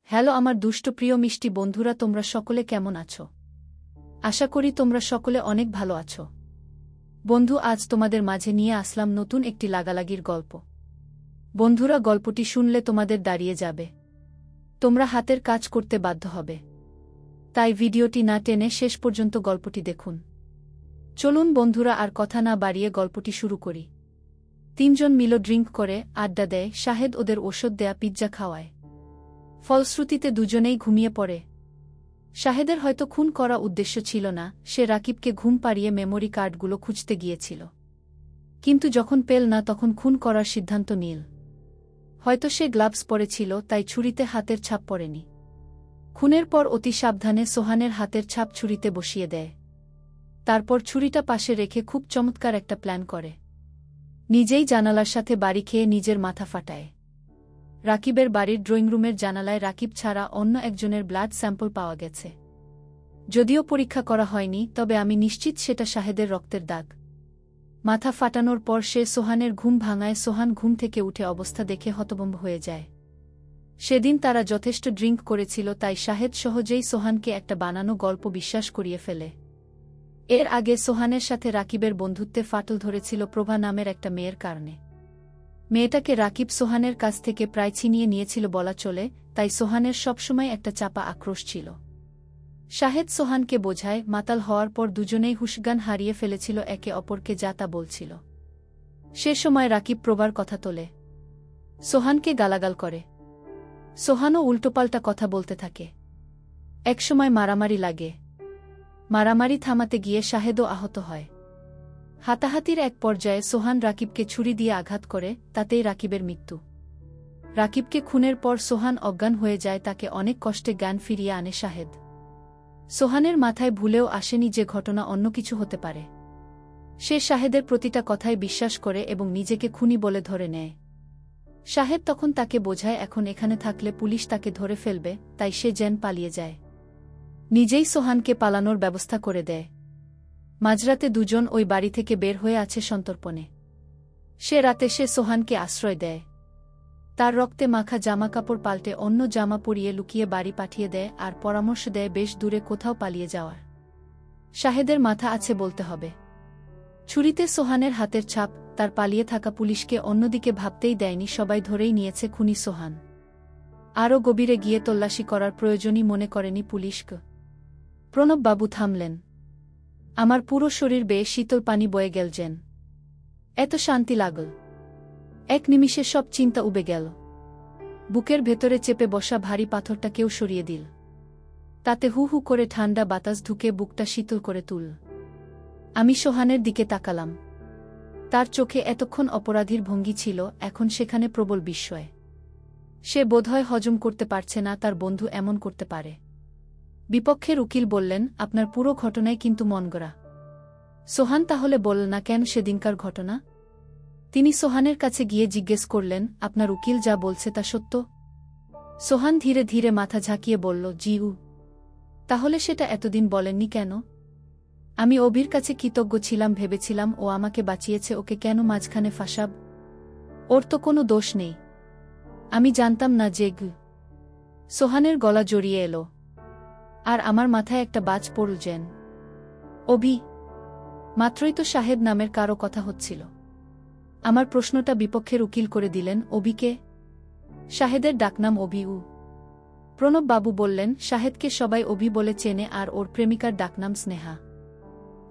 Hello আমার দুষ্ট প্রিয় মিষ্টি বন্ধুরা, তোমরা সকলে কেমন আছো? আশা করি তোমরা সকলে অনেক ভালো আছো। বন্ধু, আজ তোমাদের মাঝে নিয়ে আসলাম নতুন একটি লাগালাগির গল্প। বন্ধুরা, গল্পটি শুনলে তোমাদের দাঁড়িয়ে যাবে, তোমরা হাতের কাজ করতে বাধ্য হবে। তাই ভিডিওটি না টেনে শেষ পর্যন্ত গল্পটি দেখুন। চলুন বন্ধুরা, আর কথা না বাড়িয়ে গল্পটি শুরু করি। তিনজন মিলো ড্রিঙ্ক করে আড্ডা দেয়। শাহেদ ওদের ওষুধ দেয়া পিৎজা খাওয়ায়। ফলশ্রুতিতে দুজনেই ঘুমিয়ে পড়ে। শাহেদের হয়তো খুন করা উদ্দেশ্য ছিল না, সে রাকিবকে ঘুম পাড়িয়ে মেমোরি কার্ডগুলো খুঁজতে গিয়েছিল। কিন্তু যখন পেল না তখন খুন করার সিদ্ধান্ত নিল। হয়তো সে গ্লাভস পরেছিল, তাই ছুরিতে হাতের ছাপ পড়েনি। খুনের পর অতি সাবধানে সোহানের হাতের ছাপ ছুরিতে বসিয়ে দেয়। তারপর ছুরিটা পাশে রেখে খুব চমৎকার একটা প্ল্যান করে। নিজেই জানালার সাথে বাড়ি খেয়ে নিজের মাথা ফাটায়। রাকিবের বাড়ির ড্রয়িংরুমের জানালায় রাকিব ছাড়া অন্য একজনের ব্লাড স্যাম্পল পাওয়া গেছে। যদিও পরীক্ষা করা হয়নি, তবে আমি নিশ্চিত সেটা শাহেদের রক্তের দাগ। মাথা ফাটানোর পর সে সোহানের ঘুম ভাঙায়। সোহান ঘুম থেকে উঠে অবস্থা দেখে হতভম্ব হয়ে যায়। সেদিন তারা যথেষ্ট ড্রিঙ্ক করেছিল, তাই শাহেদ সহজেই সোহানকে একটা বানানো গল্প বিশ্বাস করিয়ে ফেলে। এর আগে সোহানের সাথে রাকিবের বন্ধুত্বে ফাটল ধরেছিল প্রভা নামের একটা মেয়ের কারণে। মেয়েটাকে রাকিব সোহানের কাছ থেকে প্রায় ছিনিয়ে নিয়েছিল বলা চলে, তাই সোহানের সবসময় একটা চাপা আক্রোশ ছিল। শাহেদ সোহানকে বোঝায়, মাতাল হওয়ার পর দুজনেই হুশজ্ঞান হারিয়ে ফেলেছিল, একে অপরকে যা তা বলছিল। সে সময় রাকিব প্রভার কথা তোলে, সোহানকে গালাগাল করে। সোহানও উল্টোপাল্টা কথা বলতে থাকে। একসময় মারামারি লাগে। মারামারি থামাতে গিয়ে শাহেদও আহত হয়। হাতাহাতির এক পর্যায়ে সোহান রাকিবকে ছুরি দিয়ে আঘাত করে, তাতেই রাকিবের মৃত্যু। রাকিবকে খুনের পর সোহান অজ্ঞান হয়ে যায়। তাকে অনেক কষ্টে জ্ঞান ফিরিয়ে আনে শাহেদ। সোহানের মাথায় ভুলেও আসেনি যে ঘটনা অন্য কিছু হতে পারে। সে শাহেদের প্রতিটা কথায় বিশ্বাস করে এবং নিজেকে খুনি বলে ধরে নেয়। শাহেদ তখন তাকে বোঝায় এখন এখানে থাকলে পুলিশ তাকে ধরে ফেলবে, তাই সে যেন পালিয়ে যায়। নিজেই সোহানকে পালানোর ব্যবস্থা করে দেয়। মাঝরাতে দুজন ওই বাড়ি থেকে বের হয়ে আছে সন্তর্পণে। সে রাতে সে সোহানকে আশ্রয় দেয়। তার রক্তে মাখা জামাকাপড় পাল্টে অন্য জামা পরিয়ে লুকিয়ে বাড়ি পাঠিয়ে দেয় আর পরামর্শ দেয় বেশ দূরে কোথাও পালিয়ে যাওয়ার। শাহেদের মাথা আছে বলতে হবে। ছুরিতে সোহানের হাতের ছাপ তার পালিয়ে থাকা পুলিশকে অন্যদিকে ভাবতেই দেয়নি। সবাই ধরেই নিয়েছে খুনি সোহান। আরও গভীরে গিয়ে তল্লাশি করার প্রয়োজনই মনে করেনি পুলিশকে। প্রণববাবু থামলেন। আমার পুরো শরীর বেয়ে শীতল পানি বয়ে গেল যেন। এত শান্তি লাগল। এক নিমিষে সব চিন্তা উবে গেল। বুকের ভেতরে চেপে বসা ভারী পাথরটা কেউ সরিয়ে দিল। তাতে হু হু করে ঠান্ডা বাতাস ঢুকে বুকটা শীতল করে তুল। আমি সোহানের দিকে তাকালাম। তার চোখে এতক্ষণ অপরাধীর ভঙ্গি ছিল, এখন সেখানে প্রবল বিস্ময়। সে বোধহয় হজম করতে পারছে না তার বন্ধু এমন করতে পারে। বিপক্ষের উকিল বললেন, আপনার পুরো ঘটনায় কিন্তু মনগড়া। সোহান তাহলে বলল না কেন সেদিনকার ঘটনা? তিনি সোহানের কাছে গিয়ে জিজ্ঞেস করলেন, আপনার উকিল যা বলছে তা সত্য? সোহান ধীরে ধীরে মাথা ঝাঁকিয়ে বলল, জি। তাহলে সেটা এতদিন বলেননি কেন? আমি অভির কাছে কৃতজ্ঞ ছিলাম, ভেবেছিলাম ও আমাকে বাঁচিয়েছে, ওকে কেন মাঝখানে ফাঁসাব? ওর তো কোনো দোষ নেই। আমি জানতাম না যে সোহানের গলা জড়িয়ে এলো। আর আমার মাথায় একটা বাজ পড়ল যেন। অভি? মাত্রই তো শাহেদ নামের কারো কথা হচ্ছিল। আমার প্রশ্নটা বিপক্ষের উকিল করে দিলেন, অভিকে? শাহেদের ডাকনাম অভি। প্রণববাবু বললেন, শাহেদকে সবাই অভি বলে চেনে আর ওর প্রেমিকার ডাকনাম স্নেহা।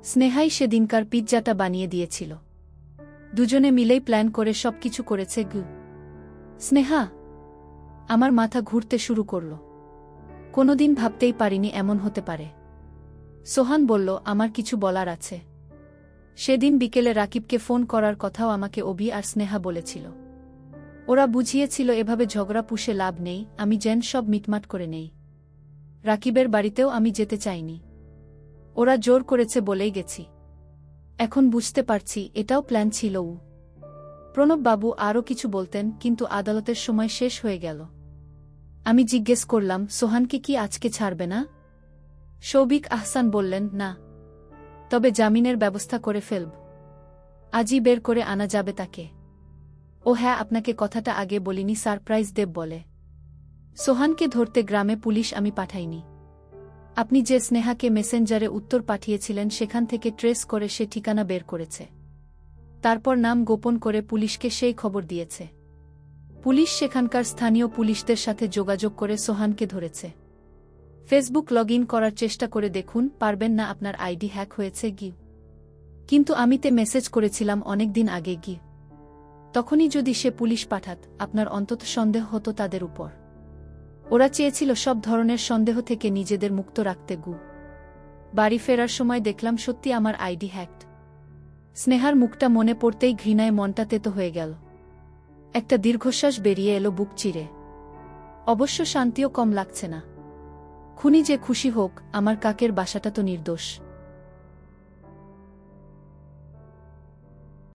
স্নেহাই সেদিনকার পিৎজাটা বানিয়ে দিয়েছিল। দুজনে মিলেই প্ল্যান করে সবকিছু করেছে। স্নেহা? আমার মাথা ঘুরতে শুরু করল। কোনোদিন ভাবতেই পারিনি এমন হতে পারে। সোহান বলল, আমার কিছু বলার আছে। সেদিন বিকেলে রাকিবকে ফোন করার কথাও আমাকে অভি আর স্নেহা বলেছিল। ওরা বুঝিয়েছিল এভাবে ঝগড়া পুষে লাভ নেই, আমি যেন সব মিটমাট করে নেই। রাকিবের বাড়িতেও আমি যেতে চাইনি। ওরা জোর করেছে বলেই গেছি। এখন বুঝতে পারছি এটাও প্ল্যান ছিল। প্রণববাবু আরও কিছু বলতেন, কিন্তু আদালতের সময় শেষ হয়ে গেল। আমি জিজ্ঞেস করলাম, সোহানকে কি আজকে ছাড়বে না? শৌবিক আহসান বললেন, না, তবে জামিনের ব্যবস্থা করে ফেলব। আজই বের করে আনা যাবে তাকে। ও হ্যাঁ, আপনাকে কথাটা আগে বলিনি, সারপ্রাইজ দেব বলে। সোহানকে ধরতে গ্রামে পুলিশ আমি পাঠাইনি। আপনি যে স্নেহাকে মেসেঞ্জারে উত্তর পাঠিয়েছিলেন সেখান থেকে ট্রেস করে সে ঠিকানা বের করেছে। তারপর নাম গোপন করে পুলিশকে সেই খবর দিয়েছে। পুলিশ সেখানকার স্থানীয় পুলিশদের সাথে যোগাযোগ করে সোহানকে ধরেছে। ফেসবুক লগ ইন করার চেষ্টা করে দেখুন, পারবেন না, আপনার আইডি হ্যাক হয়েছে গি। কিন্তু আমিতে মেসেজ করেছিলাম অনেক দিন আগে গি। তখনই যদি সে পুলিশ পাঠাত, আপনার অন্তত সন্দেহ হতো তাদের উপর। ওরা চেয়েছিল সব ধরনের সন্দেহ থেকে নিজেদের মুক্ত রাখতে গু। বাড়ি ফেরার সময় দেখলাম সত্যি আমার আইডি হ্যাকড। স্নেহার মুখটা মনে পড়তেই ঘৃণায় মনটা তেতো হয়ে গেল। একটা দীর্ঘশ্বাস বেরিয়ে এলো বুক চিরে। অবশ্য শান্তিও কম লাগছে না। খুনি যে খুশি হোক, আমার কাকের বাসাটা তো নির্দোষ।